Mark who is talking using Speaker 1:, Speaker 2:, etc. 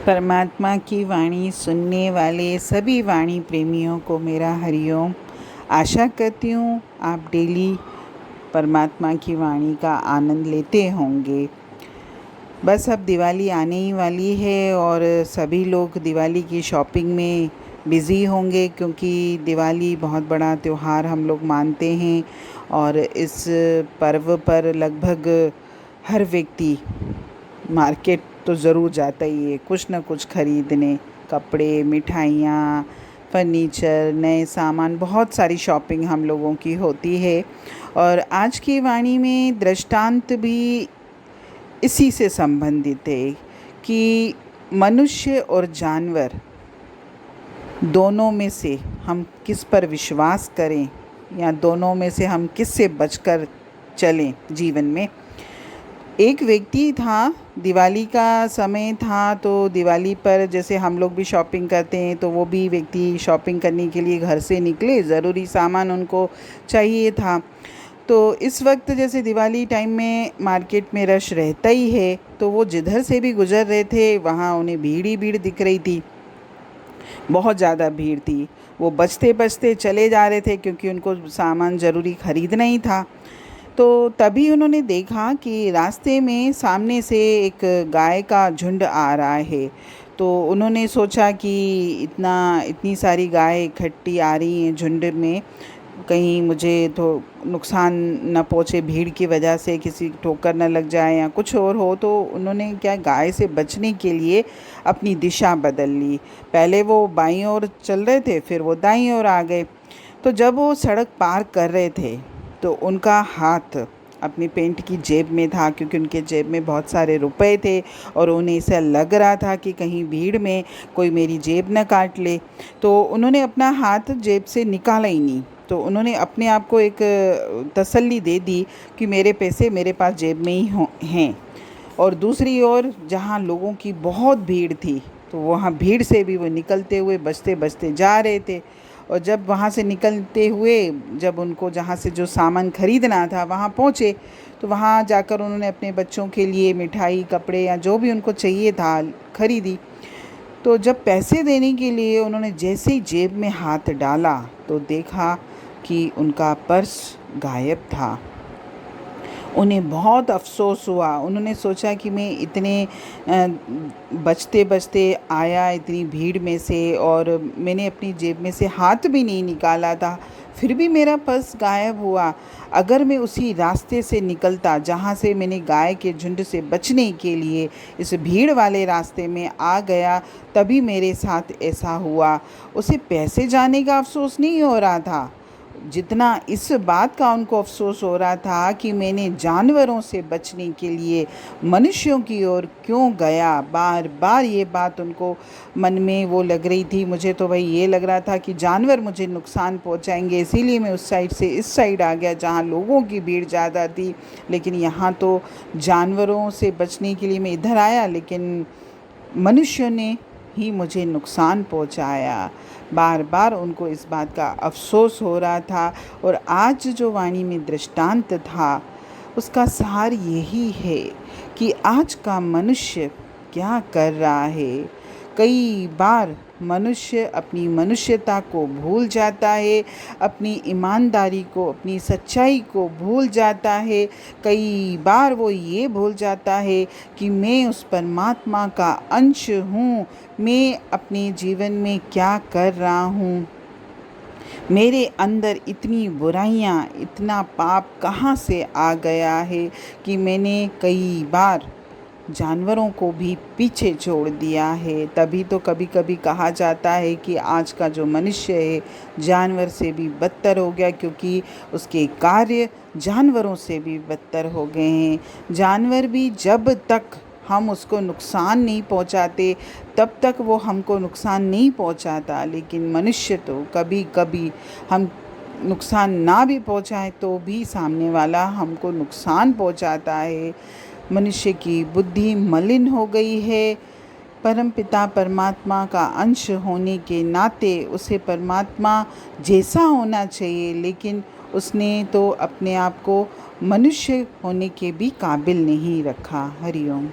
Speaker 1: परमात्मा की वाणी सुनने वाले सभी वाणी प्रेमियों को मेरा हरिओम। आशा करती हूँ आप डेली परमात्मा की वाणी का आनंद लेते होंगे। बस अब दिवाली आने ही वाली है और सभी लोग दिवाली की शॉपिंग में बिज़ी होंगे, क्योंकि दिवाली बहुत बड़ा त्यौहार हम लोग मानते हैं और इस पर्व पर लगभग हर व्यक्ति मार्केट तो ज़रूर जाता ही है कुछ ना कुछ ख़रीदने। कपड़े, मिठाइयाँ, फर्नीचर, नए सामान, बहुत सारी शॉपिंग हम लोगों की होती है। और आज की वाणी में दृष्टांत भी इसी से संबंधित है कि मनुष्य और जानवर दोनों में से हम किस पर विश्वास करें या दोनों में से हम किस से बचकर चलें जीवन में। एक व्यक्ति था, दिवाली का समय था, तो दिवाली पर जैसे हम लोग भी शॉपिंग करते हैं तो वो भी व्यक्ति शॉपिंग करने के लिए घर से निकले। ज़रूरी सामान उनको चाहिए था। तो इस वक्त जैसे दिवाली टाइम में मार्केट में रश रहता ही है, तो वो जिधर से भी गुज़र रहे थे वहाँ उन्हें भीड़ ही भीड़ दिख रही थी। बहुत ज़्यादा भीड़ थी। वो बचते बचते चले जा रहे थे क्योंकि उनको सामान ज़रूरी ख़रीदना ही था। तो तभी उन्होंने देखा कि रास्ते में सामने से एक गाय का झुंड आ रहा है। तो उन्होंने सोचा कि इतनी सारी गाय इकट्ठी आ रही हैं झुंड में, कहीं मुझे तो नुकसान न पहुँचे, भीड़ की वजह से किसी ठोकर न लग जाए या कुछ और हो। तो उन्होंने गाय से बचने के लिए अपनी दिशा बदल ली। पहले वो बाईं ओर चल रहे थे, फिर वो दाईं ओर आ गए। तो जब वो सड़क पार कर रहे थे तो उनका हाथ अपनी पेंट की जेब में था, क्योंकि उनके जेब में बहुत सारे रुपए थे और उन्हें ऐसा लग रहा था कि कहीं भीड़ में कोई मेरी जेब न काट ले। तो उन्होंने अपना हाथ जेब से निकाला ही नहीं। तो उन्होंने अपने आप को एक तसल्ली दे दी कि मेरे पैसे मेरे पास जेब में ही हैं। और दूसरी ओर जहाँ लोगों की बहुत भीड़ थी, तो वहाँ भीड़ से भी वो निकलते हुए बचते बचते जा रहे थे। और जब वहाँ से निकलते हुए जब उनको जहाँ से जो सामान ख़रीदना था वहाँ पहुँचे, तो वहाँ जाकर उन्होंने अपने बच्चों के लिए मिठाई, कपड़े या जो भी उनको चाहिए था ख़रीदी। तो जब पैसे देने के लिए उन्होंने जैसे ही जेब में हाथ डाला तो देखा कि उनका पर्स गायब था। उन्हें बहुत अफ़सोस हुआ। उन्होंने सोचा कि मैं इतने बचते बचते आया इतनी भीड़ में से और मैंने अपनी जेब में से हाथ भी नहीं निकाला था, फिर भी मेरा पर्स गायब हुआ। अगर मैं उसी रास्ते से निकलता जहाँ से मैंने गाय के झुंड से बचने के लिए इस भीड़ वाले रास्ते में आ गया, तभी मेरे साथ ऐसा हुआ। उसे पैसे जाने का अफ़सोस नहीं हो रहा था जितना इस बात का उनको अफ़सोस हो रहा था कि मैंने जानवरों से बचने के लिए मनुष्यों की ओर क्यों गया। बार बार ये बात उनको मन में वो लग रही थी। मुझे तो भाई ये लग रहा था कि जानवर मुझे नुकसान पहुंचाएंगे, इसीलिए मैं उस साइड से इस साइड आ गया जहाँ लोगों की भीड़ ज़्यादा थी। लेकिन यहाँ तो जानवरों से बचने के लिए मैं इधर आया, लेकिन मनुष्यों ने ही मुझे नुकसान पहुंचाया। बार बार उनको इस बात का अफ़सोस हो रहा था। और आज जो वाणी में दृष्टांत था उसका सार यही है कि आज का मनुष्य क्या कर रहा है। कई बार मनुष्य अपनी मनुष्यता को भूल जाता है, अपनी ईमानदारी को, अपनी सच्चाई को भूल जाता है। कई बार वो ये भूल जाता है कि मैं उस परमात्मा का अंश हूँ, मैं अपने जीवन में क्या कर रहा हूँ, मेरे अंदर इतनी बुराइयाँ, इतना पाप कहाँ से आ गया है कि मैंने कई बार जानवरों को भी पीछे छोड़ दिया है। तभी तो कभी कभी कहा जाता है कि आज का जो मनुष्य है जानवर से भी बदतर हो गया, क्योंकि उसके कार्य जानवरों से भी बदतर हो गए हैं। जानवर भी जब तक हम उसको नुकसान नहीं पहुंचाते तब तक वो हमको नुकसान नहीं पहुंचाता, लेकिन मनुष्य तो कभी कभी हम नुकसान ना भी पहुंचाए तो भी सामने वाला हमको नुकसान पहुंचाता है। मनुष्य की बुद्धि मलिन हो गई है। परमपिता परमात्मा का अंश होने के नाते उसे परमात्मा जैसा होना चाहिए, लेकिन उसने तो अपने आप को मनुष्य होने के भी काबिल नहीं रखा। हरिओम।